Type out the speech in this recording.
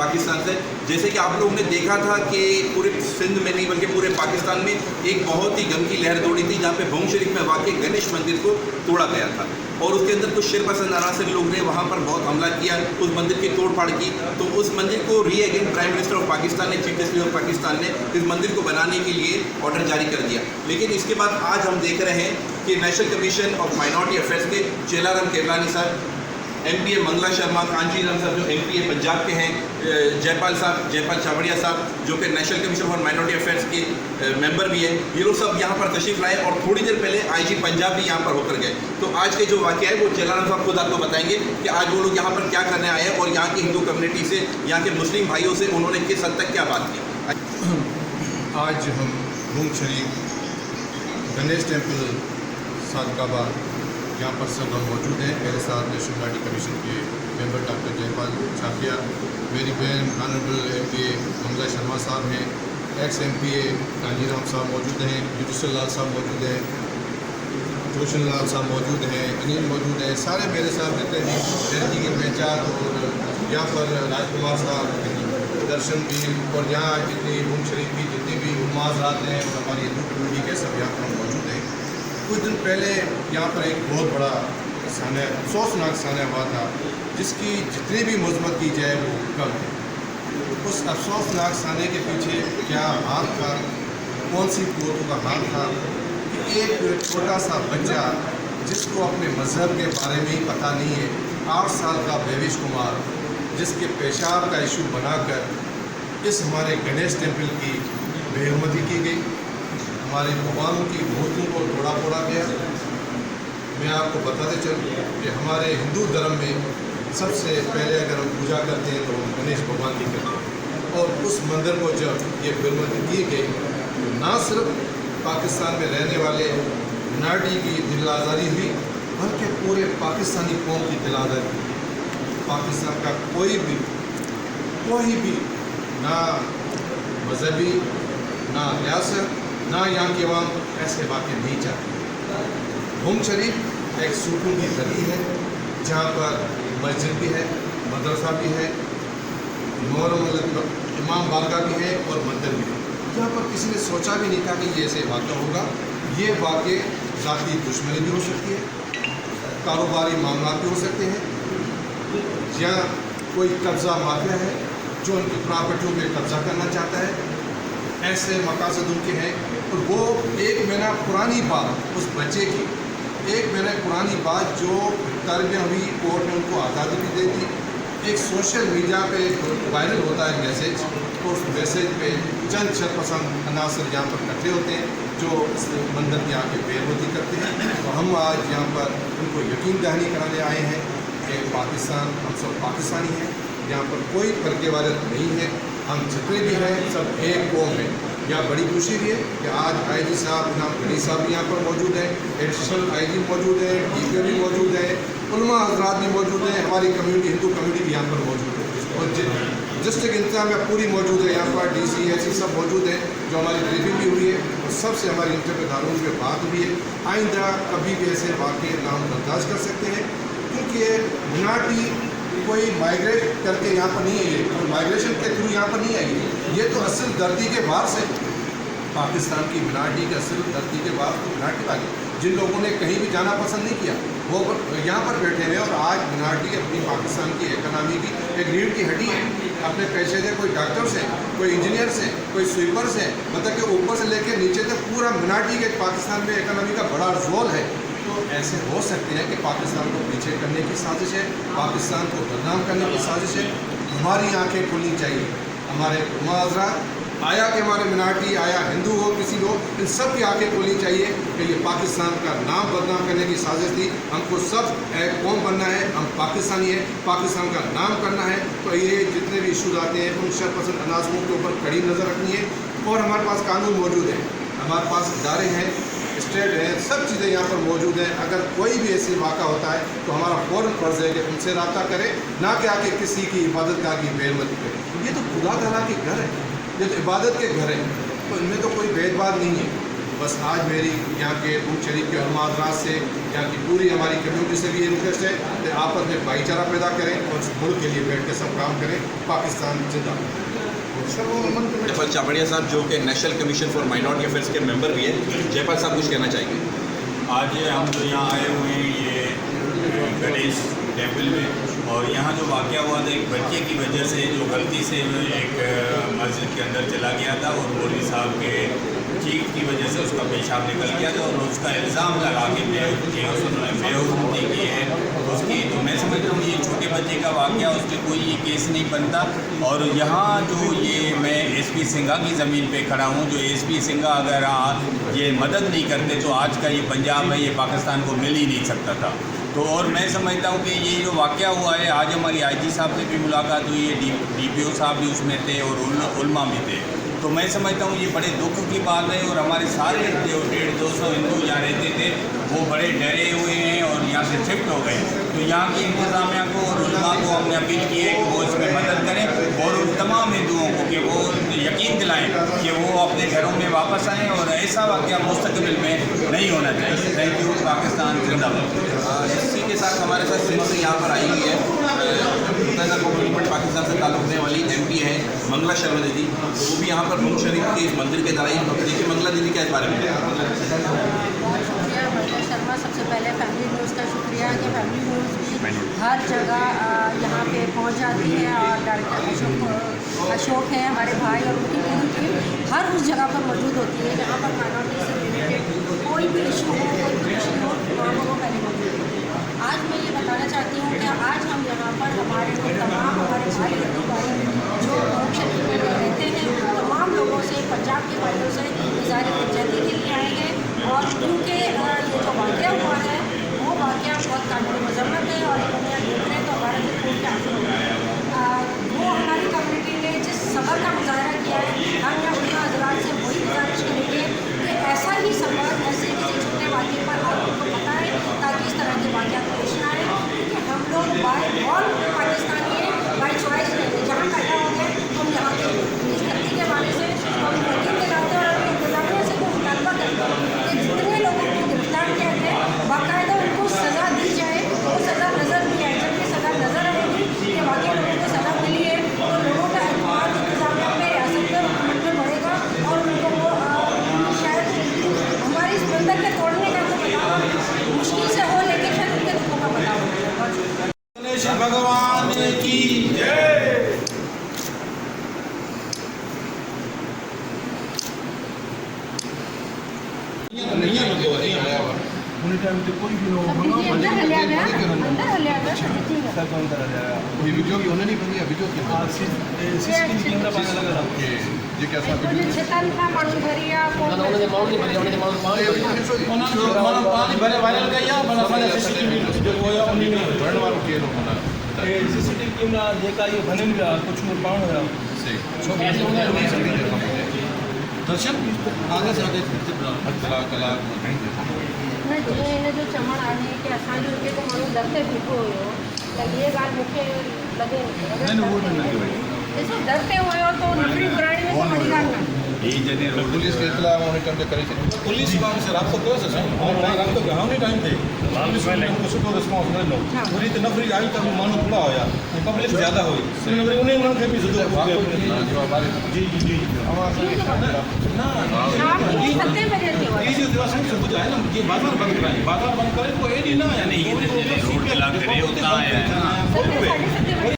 पाकिस्तान से। जैसे कि आप लोगों ने देखा था कि पूरे सिंध में नहीं बल्कि पूरे पाकिस्तान में एक बहुत ही गम की लहर दौड़ी थी, जहाँ पे भूम शरीफ में वाक़ई गणेश मंदिर को तोड़ा गया था और उसके अंदर कुछ शिरपसंद अनासर लोग ने वहाँ पर बहुत हमला किया, उस मंदिर की तोड़फाड़ की। तो उस मंदिर को री again prime minister of Pakistan ने, चीफ जस्टिस ऑफ पाकिस्तान ने इस मंदिर को बनाने के लिए ऑर्डर जारी कर दिया। लेकिन इसके बाद आज हम देख रहे हैं कि national commission of minority affairs के चेलाराम केवलानी साहब, MPA मंगला शर्मा, कांचीराम साहब जो MPA पंजाब के हैं, जयपाल चावड़िया साहब जो कि national commission for minority affairs के मेंबर भी हैं, ये लोग सब यहाँ पर तशरीफ़ लाए और थोड़ी देर पहले IG पंजाब भी यहाँ पर होकर गए। तो आज के जो वाक़या है वो चेलाराम साहब खुद आपको बताएंगे कि आज वो लोग यहाँ पर क्या करने आए हैं और यहाँ की हिंदू कम्युनिटी से, यहाँ के मुस्लिम भाइयों से उन्होंने किस हद तक क्या बात की। आज हम भूम शरीफ गणेश टेम्पल सादकाबाद यहाँ पर सब हम मौजूद हैं। मेरे साथ नेशनल माइनॉरिटी कमीशन के मेंबर डॉक्टर जयपाल चावड़िया, मेरी बहन ऑनरेबल MPA मंगला शर्मा साहब हैं, एक्स MPA कांजीराम साहब मौजूद हैं, जुडिशल लाल साहब मौजूद हैं, रोशन लाल साहब मौजूद हैं, अनिल मौजूद हैं, सारे मेरे साथ रहते हैं। लड़की की पहचान और यहाँ पर राजकुमार साहब, दर्शन भी, और यहाँ जितनी भूम शरीफ की जितनी भी उम्माज आते हैं और हमारी हिंदू कम्युनिटी के सब यहाँ पर मौजूद हैं। कुछ दिन पहले यहाँ पर एक बहुत बड़ा सान्या, अफसोसनाक सान्या हुआ था, जिसकी जितनी भी मजम्मत की जाए वो कम है। उस अफसोसनाक सान्या के पीछे क्या हाथ था, कौन सी कुव्वतों का हाथ था कि एक छोटा सा बच्चा जिसको अपने मज़हब के बारे में ही पता नहीं है, 8 साल का देवेश कुमार, जिसके पेशाब का इशू बनाकर इस हमारे गणेश टेम्पल की बेहरमती की गई, हमारे भगवानों की मूर्तियों को तोड़ा फोड़ा गया। मैं आपको बताते चलूँ कि हमारे हिंदू धर्म में सबसे पहले अगर हम पूजा करते हैं तो हम गणेश भगवान की करते हैं, और उस मंदिर को जब ये बेहरमती की गई तो ना सिर्फ पाकिस्तान में रहने वाले मिनार्टी की दिल आज़ारी हुई बल्कि पूरे पाकिस्तानी कौम की दिल आज़ारी हुई। पाकिस्तान का कोई भी ना मजहबी, ना रियासत, ना यहाँ की आवाम ऐसे बातें नहीं चाहती। भूम शरीफ एक सुकून की धरती है जहाँ पर मस्जिद भी है, मदरसा भी है, इमाम बारगाह भी है और मंदिर भी है। यहाँ पर किसी ने सोचा भी नहीं था कि ये ऐसे वाक़या होगा। ये वाक़े ज़ाती दुश्मनी भी हो सकती है, कारोबारी मामला भी हो सकते हैं, या कोई कब्ज़ा माफिया है जो उनकी प्रॉपर्टियों पे कब्ज़ा करना चाहता है, ऐसे मकासद उनके हैं। और वो 1 महीना पुरानी बात, उस बच्चे की 1 महीना पुरानी बात जो तरबिया हुई, कोर्ट ने उनको आज़ादी भी दे दी। एक सोशल मीडिया पे वायरल होता है मैसेज, और उस मैसेज पे चंद शरपसंद अनासर यहाँ पर इकट्ठे होते हैं जो इस मंदिर की आके बेइज्जती करते हैं। तो हम आज यहाँ पर उनको यकीन दहानी कराने आए हैं कि पाकिस्तान, हम सब पाकिस्तानी हैं, यहाँ पर कोई फर्क़ेवारियत नहीं है, हम जितने भी हैं सब एक कौम है। यहाँ बड़ी खुशी भी है कि आज IG साहब, जनाब गनी साहब भी यहाँ पर मौजूद हैं, एडिशनल IG मौजूद है, DPO भी मौजूद है, उलमा हजरात भी मौजूद हैं, हमारी कम्युनिटी, हिंदू कम्युनिटी भी यहाँ पर मौजूद है, और डिस्ट्रिक्ट इंतजामिया पूरी मौजूद है यहाँ पर, DC SC सब मौजूद है, जो हमारी ब्रीफिंग भी हुई है और सबसे हमारी इंटरव्यू में बात हुई है। आइंदा कभी भी ऐसे वाक़े नाम बर्दाश्त कर सकते हैं, क्योंकि मिनार्टी कोई माइग्रेट करके यहाँ पर नहीं आई है, माइग्रेशन के थ्रू यहाँ पर नहीं आई है। ये तो असल धरती के बाहर से, पाकिस्तान की मिनार्टी के असल धरती के बाहर तो मिनार्टी वाले जिन लोगों ने कहीं भी जाना पसंद नहीं किया वो यहाँ पर बैठे हुए, और आज मिनार्टी अपनी पाकिस्तान की इकनॉमी की एक रीढ़ की हड्डी है। अपने पैसे से कोई डॉक्टर से, कोई इंजीनियर से, कोई स्वीपर से, मतलब कि ऊपर से लेकर नीचे तक पूरा मिनार्टी के पाकिस्तान में इकनॉमी का बड़ा रोल है। तो ऐसे हो सकते हैं कि पाकिस्तान को पीछे करने की साजिश है, पाकिस्तान को बदनाम करने की साजिश है। हमारी आंखें खुलनी चाहिए, हमारे मुआवजा आया कि हमारे मिनार्टी, आया हिंदू हो, किसी हो, इन सब की आंखें खुलनी चाहिए कि ये पाकिस्तान का नाम बदनाम करने की साजिश थी। हमको सब एक कौम बनना है, हम पाकिस्तानी हैं, पाकिस्तान का नाम करना है। तो ये जितने भी इशूज़ आते हैं उन शरपसंद अनासरों के ऊपर कड़ी नज़र रखनी है, और हमारे पास कानून मौजूद है, हमारे पास इदारे हैं, स्टेट है, सब चीज़ें यहाँ पर मौजूद हैं। अगर कोई भी ऐसी वाक़ा होता है तो हमारा फ़ौरन फ़र्ज़ है कि उनसे रब्ता करें, ना कि आके किसी की इबादत गाह की बेइज्जती करें। ये तो खुदा तआला के घर है, ये तो इबादत के घर है, तो इनमें तो कोई भेदभाव नहीं है। बस आज मेरी यहाँ के बुक शरीफ के उलमा हज़रात से, यहाँ की पूरी हमारी कम्युनिटी से भी ये रिक्वेस्ट है कि आपस में भाईचारा पैदा करें और इस मुल्क के लिए बैठ कर सब काम करें। पाकिस्तान जिंदाबाद। जयपाल चावड़िया साहब जो कि national commission for minority affairs के मेंबर भी हैं, जयपाल साहब कुछ कहना चाहेंगे? आज हम जो यहाँ आए हुए हैं ये गणेश टेम्पल में, और यहाँ जो वाक़या हुआ था एक बच्चे की वजह से जो गलती से एक मस्जिद के अंदर चला गया था और मौलवी साहब के चीख की वजह से उसका पेशाब निकल गया था और उसका इल्ज़ाम लगा के बेहुरमती की है उसकी। तो मैं समझता हूँ ये छोटे बच्चे का वाक़या, उस पर कोई ये केस नहीं बनता। और यहाँ जो ये मैं एसपी सिंघा की ज़मीन पे खड़ा हूँ, जो एसपी सिंघा अगर ये मदद नहीं करते तो आज का ये पंजाब है ये पाकिस्तान को मिल ही नहीं सकता था। तो और मैं समझता हूँ कि ये जो वाक़या हुआ है, आज हमारी आईजी साहब से भी मुलाकात हुई है, डीपीओ साहब भी उसमें थे और उलमा भी थे। तो मैं समझता हूँ ये बड़े दुख की बात है और हमारे सारे जो 150-200 हिंदू यहाँ रहते थे वो बड़े डरे हुए हैं और यहाँ से शिफ्ट हो गए। तो यहाँ की इंतज़ामिया को और उलमा को हमने अपील की है कि वो इसमें मदद करें और उन तमाम हिंदुओं को कि वो यकीन दिलाएं कि वो अपने घरों में वापस आएँ और ऐसा वाक़या मुस्तकबिल में नहीं होना चाहिए। Thank you. पाकिस्तान जिंदाबाद। इसी के साथ हमारे साथ सिंध से यहाँ पर आई हुई है पाकिस्तान से ताल्लुक़ रखने वाली MP है मंगला शर्मा दीदी, वो भी यहाँ पर मुल्क शरीफ के इस मंदिर के दराई। देखिए मंगला दीदी क्या इस बारे में? बहुत शुक्रिया मंगला शर्मा। सबसे पहले फैमिली न्यूज़ का शुक्रिया कि फैमिली न्यूज़ भी हर जगह यहाँ पे पहुँच जाती है और डायरेक्टर अशोक हैं हमारे भाई और उनकी पूरी टीम हर उस जगह पर मौजूद होती है जहाँ पर माइनॉरिटी से रिलेटेड कोई भी इशू हो, कोई भी खुशी हो, वहाँ पर वो पहले मौजूद होती है। आज मैं ये बताना चाहती हूँ कि आज हम यहाँ पर हमारे तमाम हमारे भाई हिंदू भाई जो शरीर में रहते हैं तमाम लोगों से, पंजाब के भाइयों से इज़हार यकजहती के लिए आए हैं और क्योंकि ये जो वाक़या हुआ है वो वाक़या बहुत काबिल मज़म्मत है और दुनिया देख रहे हैं तो हमारा दिल टूट के आंसू हो रहा है। वो हमारी कम्युनिटी ने जिस सब्र का मुजाहरा किया है, हम यहाँ उलमा हज़रात से वही गुजारिश करेंगे कि ऐसा ही सब्र ऐसे किसी छोटे वाक़े पर आपको बताएं ताकि इस तरह के वाक़यात पेश ना आए। क्योंकि हम लोग बाय ऑल पाकिस्तानी हैं, बाय चॉइस नहीं है, जहाँ पैदा हो गए हम यहाँ के इस धरती के हवाले से हम यकीन दिलाते हैं और अपने इंतजामिया से भी मुतालबा करते हैं कि जितने लोगों को गिरफ्तार किया गया बाकायदा उनको सज़ा दी जाए। वो सज़ा नज़र नहीं आए, जब ये सज़ा नज़र आएगी कि वाकई लोगों को सज़ा मिली है तो लोगों का एतमाद इंतजामिया पे, रियासत में, हुकूमत में बढ़ेगा और उनको वो शायद हमारी इस बंधन के तोड़ने का तो पता मुश्किल से हो लेकिन शायद उनके दुखों का पता हो। गणेश भगवान की जय। अंदर हलिया गया कोई वीडियो भी उन्होंने नहीं बनाया, वीडियो की ये कैसा वीडियो छेताना माण्हू भरिया भरण वालों के लोग मना CCTV कैमरा जेका ये बनल हुआ कुछ पाण हुआ दर्शन आगे से आगे कला हिन जो चवणु आहे की असांजो जेको माण्हू दर ते बीठो हुयो त इहे ॻाल्हि मूंखे लॻे ॾिसो दर ते हुयो त नफ़री घुराइण में को वॾी ॻाल्हि न पुलिस के इतला मॉनिटर में करे पुलिस वारनि से राब्तो कयोसीं असां राब्तो कयो हुन टाइम ते पुलिस वारनि को सुठो रिस्पॉन्स मिलियो वरी त नफ़री आई त माण्हू थोड़ा हुया पब्लिक ज़्यादा हुई वरी उन माण्हू खे बि जी जी जी सते बजे थियो आहे ये जो असांखे सुबुह आहे न जीअं बाज़ार बंदि कराई बाज़ार बंदि करे पोइ एॾी न आया रोड ब्लॉक करे उतां आया है।